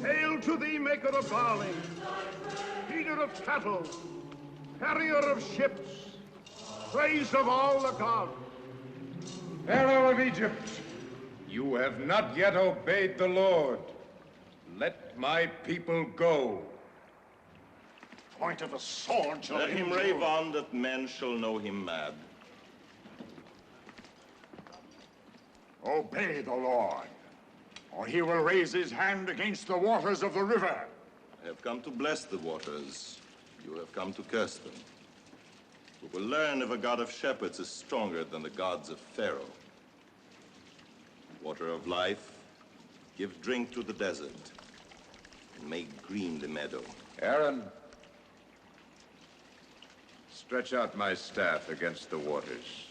Hail to thee, maker of barley, feeder of cattle, carrier of ships, praise of all the gods. Pharaoh of Egypt, you have not yet obeyed the Lord. Let my people go. Point of a sword shall Let him rave on, that men shall know him mad. Obey the Lord, or he will raise his hand against the waters of the river. I have come to bless the waters. You have come to curse them. We will learn if a god of shepherds is stronger than the gods of Pharaoh. Water of life, give drink to the desert, and make green the meadow. Aaron, stretch out my staff against the waters.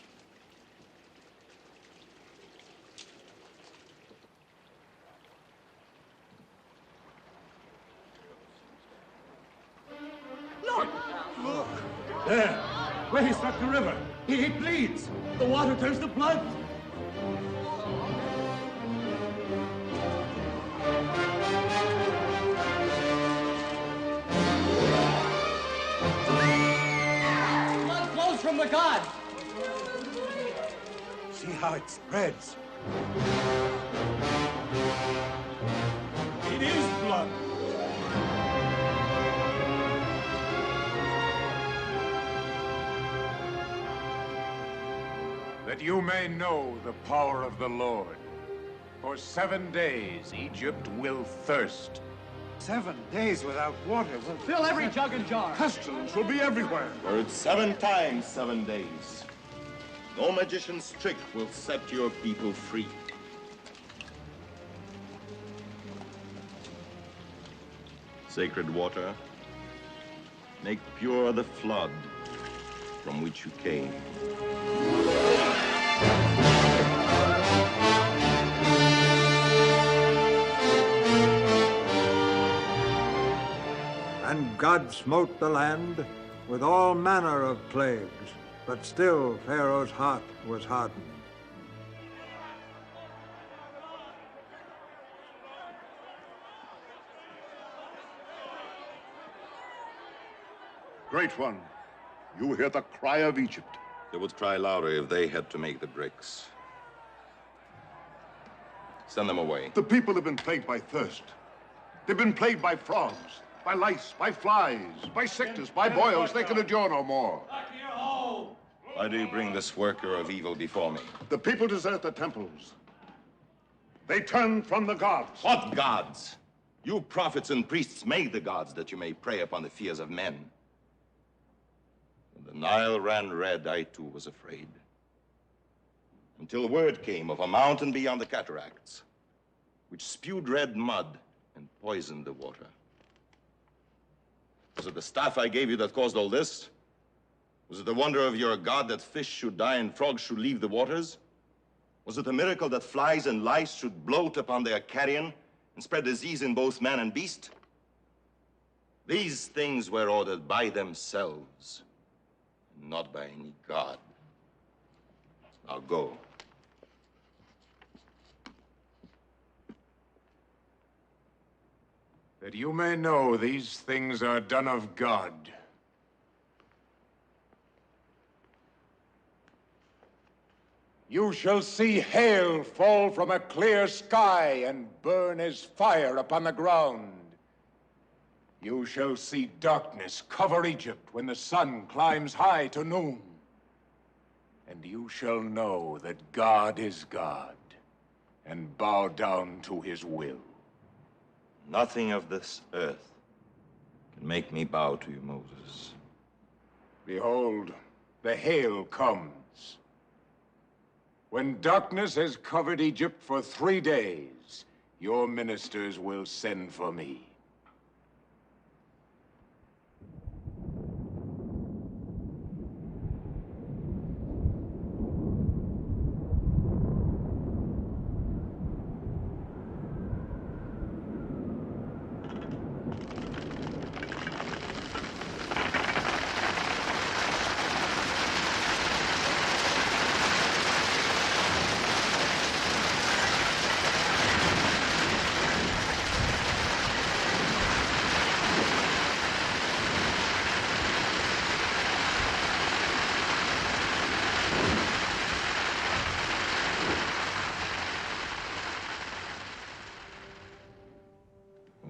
Look! There! Where he struck the river. He bleeds. The water turns to blood. Blood flows from the god. See how it spreads. It is blood. That you may know the power of the Lord. For 7 days, Egypt will thirst. 7 days without water will Fill every jug and jar. pestilence will be everywhere. For it's 7 times 7 days. No magician's trick will set your people free. Sacred water, make pure the flood from which you came. And God smote the land with all manner of plagues, but still Pharaoh's heart was hardened. Great one, you hear the cry of Egypt. They would cry louder if they had to make the bricks. Send them away. The people have been plagued by thirst. They've been plagued by frogs, by lice, by flies, by sickness, by boils. They can endure no more. Why do you bring this worker of evil before me? The people desert the temples. They turn from the gods. What gods? You prophets and priests made the gods that you may prey upon the fears of men. When the Nile ran red, I too was afraid. Until word came of a mountain beyond the cataracts, which spewed red mud and poisoned the water. Was it the staff I gave you that caused all this? Was it the wonder of your God that fish should die and frogs should leave the waters? Was it a miracle that flies and lice should bloat upon their carrion and spread disease in both man and beast? These things were ordered by themselves, and not by any god. Now go. That you may know these things are done of God. You shall see hail fall from a clear sky and burn as fire upon the ground. You shall see darkness cover Egypt when the sun climbs high to noon. And you shall know that God is God, and bow down to his will. Nothing of this earth can make me bow to you, Moses. Behold, the hail comes. When darkness has covered Egypt for 3 days, your ministers will send for me.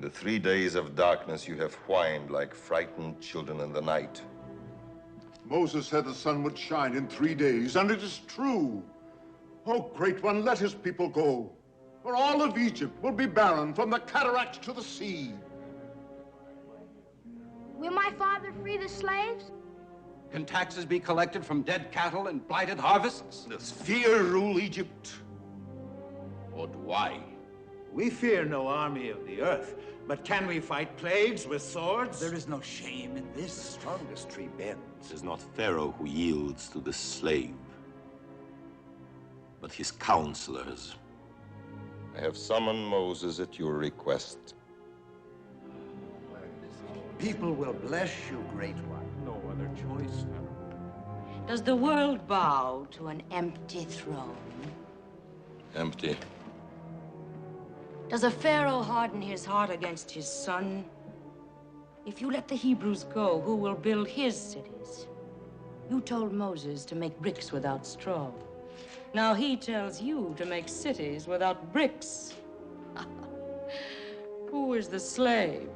the 3 days of darkness, you have whined like frightened children in the night. Moses said the sun would shine in 3 days, and it is true. Oh, Great One, let his people go, or all of Egypt will be barren from the cataracts to the sea. Will my father free the slaves? Can taxes be collected from dead cattle and blighted harvests? Does fear rule Egypt? Or do I? We fear no army of the earth, but can we fight plagues with swords? There is no shame in this. The strongest tree bends. It is not Pharaoh who yields to the slave, but his counselors. I have summoned Moses at your request. People will bless you, Great One. No other choice, Pharaoh. Does the world bow to an empty throne? Empty. Does a pharaoh harden his heart against his son? If you let the Hebrews go, who will build his cities? You told Moses to make bricks without straw. Now he tells you to make cities without bricks. Who is the slave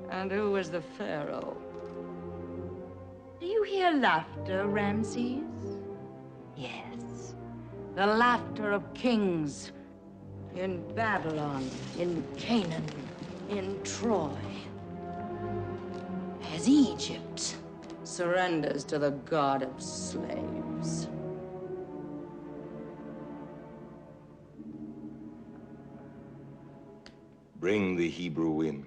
and who is the pharaoh? Do you hear laughter, Ramses? Yes, the laughter of kings in Babylon, in Canaan, in Troy. As Egypt surrenders to the god of slaves. Bring the Hebrew in.